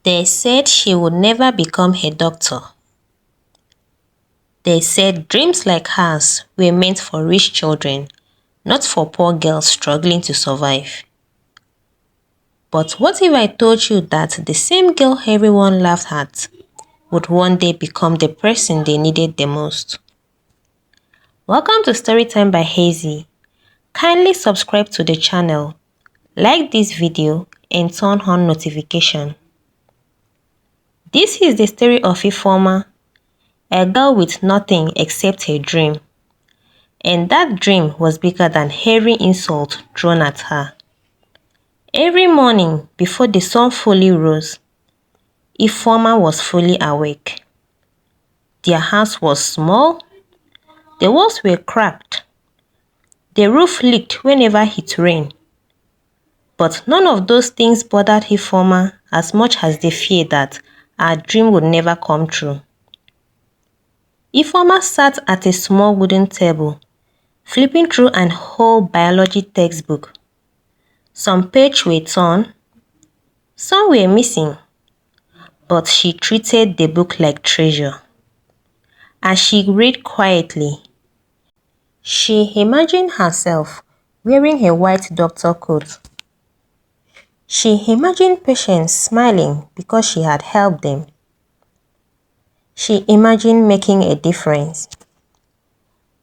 They said she would never become a doctor. They said dreams like hers were meant for rich children, not for poor girls struggling to survive. But what if I told you that the same girl everyone laughed at would one day become the person they needed the most? Welcome to Storytime by Hazy. Kindly subscribe to the channel, like this video and turn on notification. This is the story of Ifeoma, a girl with nothing except a dream. And that dream was bigger than every insult thrown at her. Every morning before the sun fully rose, Ifeoma was fully awake. Their house was small, the walls were cracked, the roof leaked whenever it rained. But none of those things bothered Ifeoma as much as the fear that her dream would never come true. Ifeoma sat at a small wooden table, flipping through an old biology textbook. Some pages were torn, some were missing, but she treated the book like treasure. As she read quietly, she imagined herself wearing a white doctor coat. She imagined patients smiling because she had helped them. She imagined making a difference.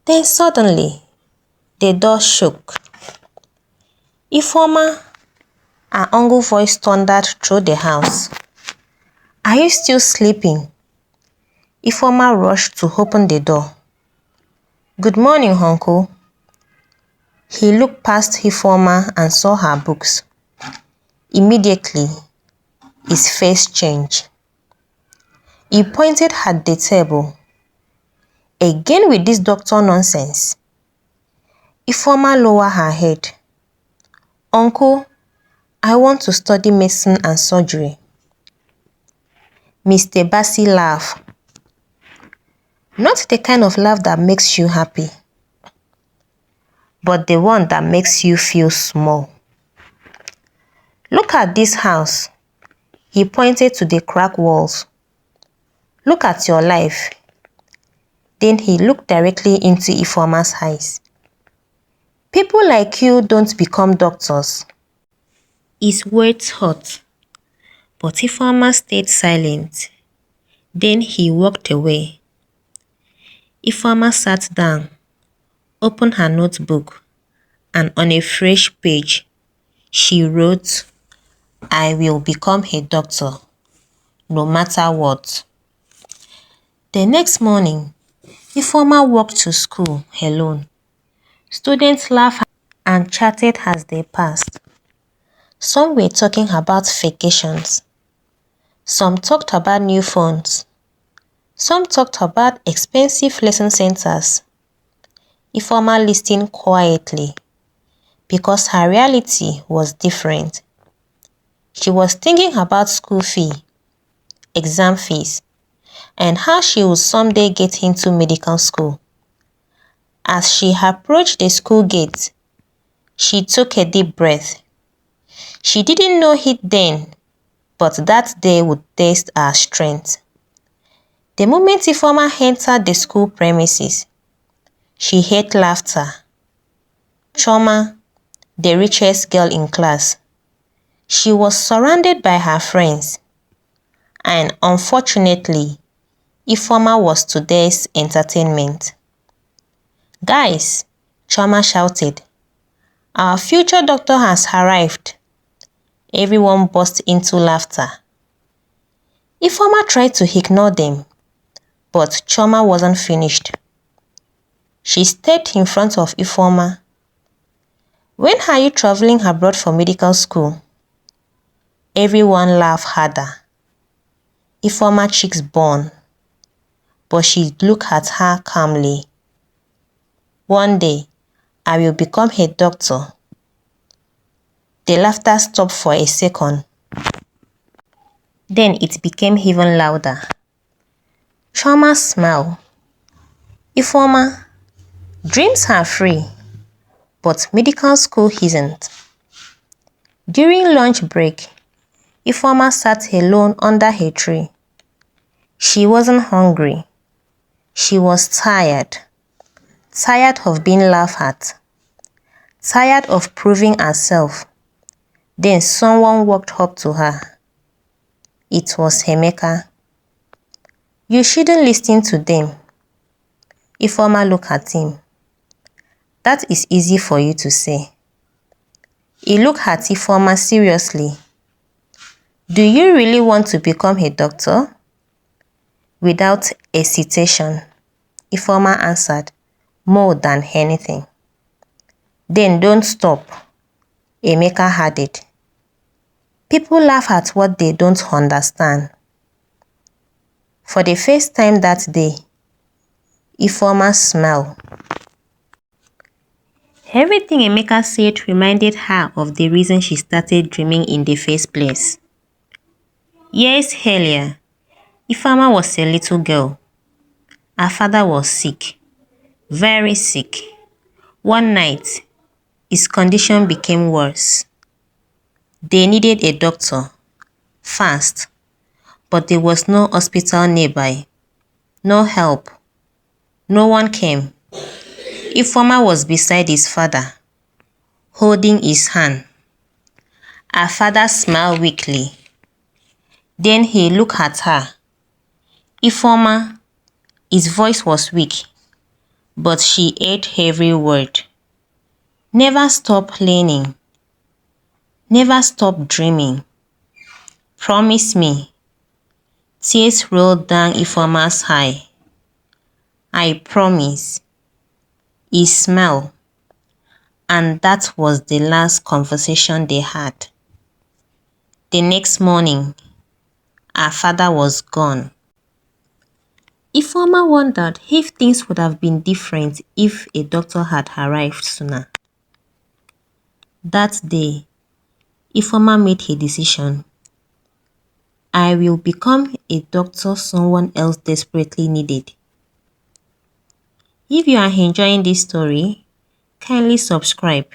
Then suddenly, the door shook. Ifeoma, her uncle's voice thundered through the house. "Are you still sleeping?" Ifeoma rushed to open the door. "Good morning, uncle." He looked past Ifeoma and saw her books. Immediately, his face changed. He pointed at the table. "Again with this doctor nonsense." Ifeoma lowered her head. "Uncle, I want to study medicine and surgery." Mr. Bassey laughed. "Not the kind of laugh that makes you happy, but the one that makes you feel small. Look at this house." He pointed to the cracked walls. "Look at your life." Then he looked directly into Ifeoma's eyes. "People like you don't become doctors." His words hurt, but Ifeoma stayed silent. Then he walked away. Ifeoma sat down, opened her notebook, and on a fresh page, she wrote, "I will become a doctor, no matter what." The next morning, Ifeoma walked to school alone. Students laughed and chatted as they passed. Some were talking about vacations. Some talked about new phones. Some talked about expensive lesson centers. Ifeoma listened quietly because her reality was different. She was thinking about school fee, exam fees, and how she would someday get into medical school. As she approached the school gate, she took a deep breath. She didn't know it then, but that day would test her strength. The moment Ifeoma entered the school premises, she heard laughter. Chioma, the richest girl in class. She was surrounded by her friends. And unfortunately, Ifeoma was today's entertainment. "Guys," Chioma shouted, "our future doctor has arrived." Everyone burst into laughter. Ifeoma tried to ignore them, but Chioma wasn't finished. She stepped in front of Ifeoma. "When are you traveling abroad for medical school?" Everyone laughed harder. Ifeoma's cheeks burned, but she looked at her calmly. "One day, I will become a doctor." The laughter stopped for a second. Then it became even louder. Chioma smiled. "Ifeoma, dreams are free, but medical school isn't." During lunch break, Ifeoma sat alone under a tree. She wasn't hungry. She was tired. Tired of being laughed at. Tired of proving herself. Then someone walked up to her. It was Emeka. You shouldn't listen to them. Ifeoma looked at him. That is easy for you to say. He looked at Ifeoma seriously. Do you really want to become a doctor? Without hesitation, Ifeoma answered, more than anything. Then don't stop, Emeka added. People laugh at what they don't understand. For the first time that day, Ifeoma smiled. Everything Emeka said reminded her of the reason she started dreaming in the first place. Years earlier, Ifeoma was a little girl. Her father was sick, very sick. One night, his condition became worse. They needed a doctor, fast, but there was no hospital nearby. No help. No one came. Ifeoma was beside his father, holding his hand. Her father smiled weakly. Then he looked at her. Ifeoma, his voice was weak, but she heard every word. Never stop learning. Never stop dreaming. Promise me. Tears rolled down Ifeoma's eye. I promise. He smiled. And that was the last conversation they had. The next morning, her father was gone. Ifeoma wondered if things would have been different if a doctor had arrived sooner. That day, Ifeoma made a decision. I will become a doctor someone else desperately needed. If you are enjoying this story, kindly subscribe.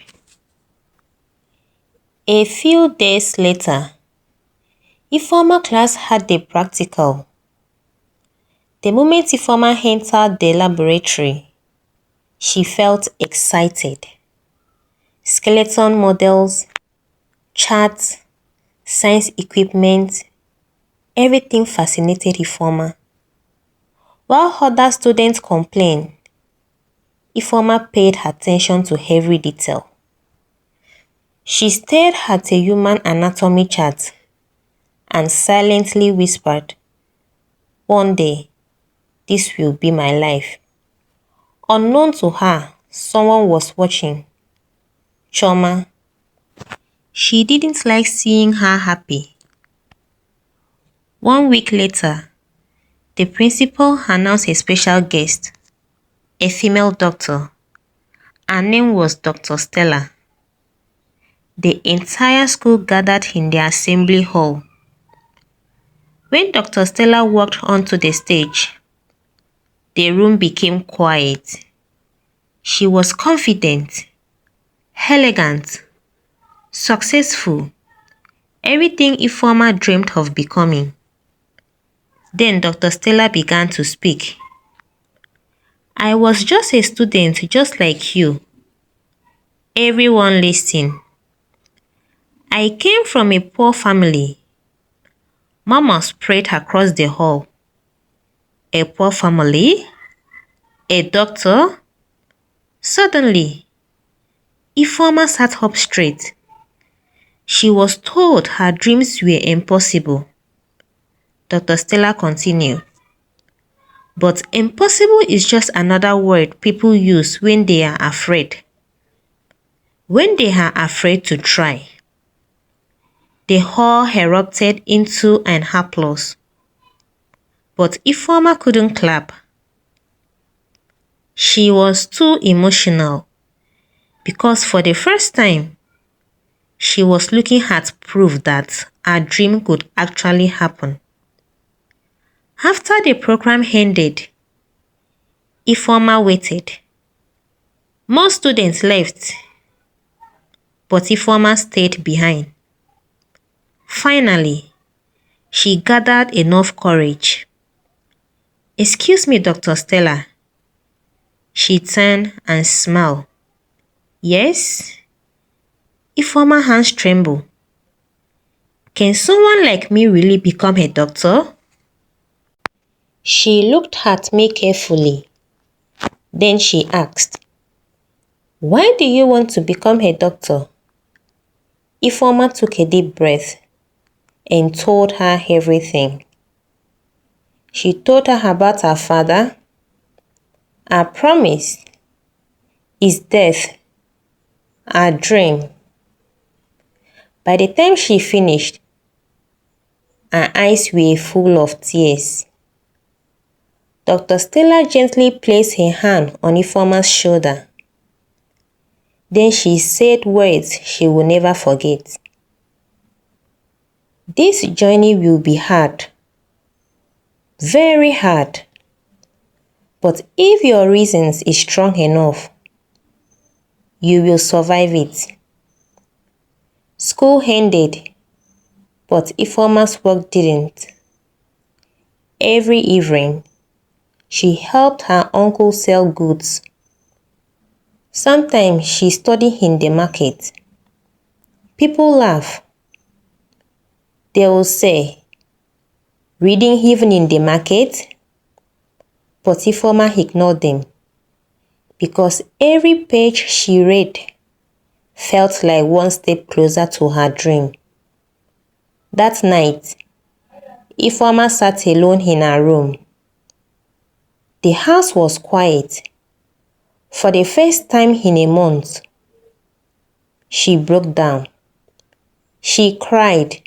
A few days later, Ifeoma class had the practical. The moment Ifeoma entered the laboratory, she felt excited. Skeleton models, charts, science equipment, everything fascinated Ifeoma. While other students complained, Ifeoma paid attention to every detail. She stared at a human anatomy chart and silently whispered, one day, this will be my life. Unknown to her, someone was watching. Chioma. She didn't like seeing her happy. 1 week later, the principal announced a special guest, a female doctor. Her name was Dr. Stella. The entire school gathered in the assembly hall. When Dr. Stella walked onto the stage, the room became quiet. She was confident, elegant, successful, everything Ifeoma dreamed of becoming. Then Dr. Stella began to speak. I was just a student just like you. Everyone listened. I came from a poor family. Mama spread across the hall. A poor family? A doctor? Suddenly, Ifeoma sat up straight. She was told her dreams were impossible. Dr. Stella continued. But impossible is just another word people use when they are afraid. When they are afraid to try. The hall erupted into an applause. But Ifeoma couldn't clap. She was too emotional because for the first time, she was looking at proof that her dream could actually happen. After the program ended, Ifeoma waited. More students left, but Ifeoma stayed behind. Finally, she gathered enough courage. "Excuse me, Dr. Stella." She turned and smiled. "Yes?" Ifeoma hands trembled. "Can someone like me really become a doctor?" She looked at me carefully. Then she asked, "Why do you want to become a doctor?" Ifeoma took a deep breath and told her everything. She told her about her father, her promise, his death, her dream. By the time she finished, her eyes were full of tears. Dr. Stella gently placed her hand on Ifeoma's shoulder. Then she said words she will never forget. "This journey will be hard, very hard. But if your reasons is strong enough, you will survive it." School ended, but Ifeoma's work didn't. Every evening, she helped her uncle sell goods. Sometimes she studied in the market. People laugh. They will say, "Reading even in the market?" But Ifeoma ignored them because every page she read felt like one step closer to her dream. That night, Ifeoma sat alone in her room. The house was quiet. For the first time in a month, she broke down. She cried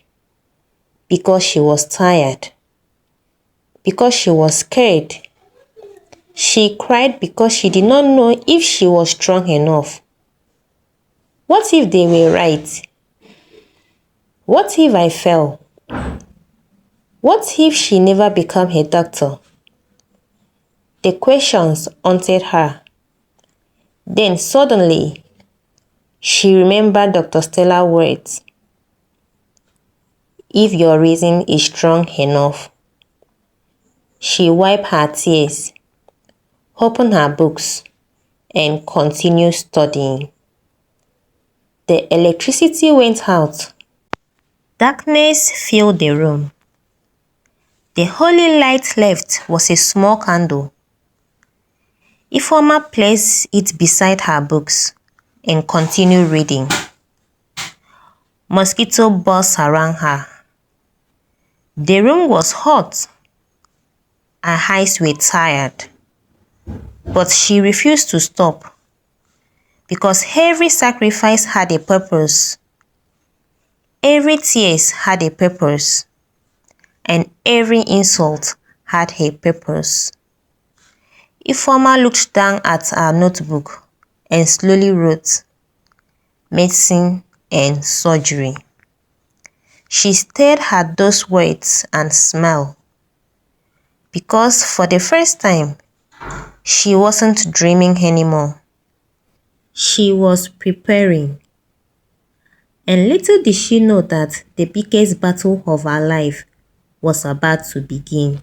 because she was tired, because she was scared. She cried because she did not know if she was strong enough. What if they were right? What if I fell? What if she never became a doctor? The questions haunted her. Then suddenly, she remembered Dr. Stella's words. If your reason is strong enough. She wiped her tears, opened her books, and continued studying. The electricity went out. Darkness filled the room. The only light left was a small candle. Ifeoma placed it beside her books and continued reading. Mosquito buzzed around her. The room was hot. Her eyes were tired. But she refused to stop because every sacrifice had a purpose. Every tears had a purpose. And every insult had a purpose. Ifeoma looked down at her notebook and slowly wrote, "Medicine and surgery." She stared at those words and smiled. Because for the first time, she wasn't dreaming anymore. She was preparing. And little did she know that the biggest battle of her life was about to begin.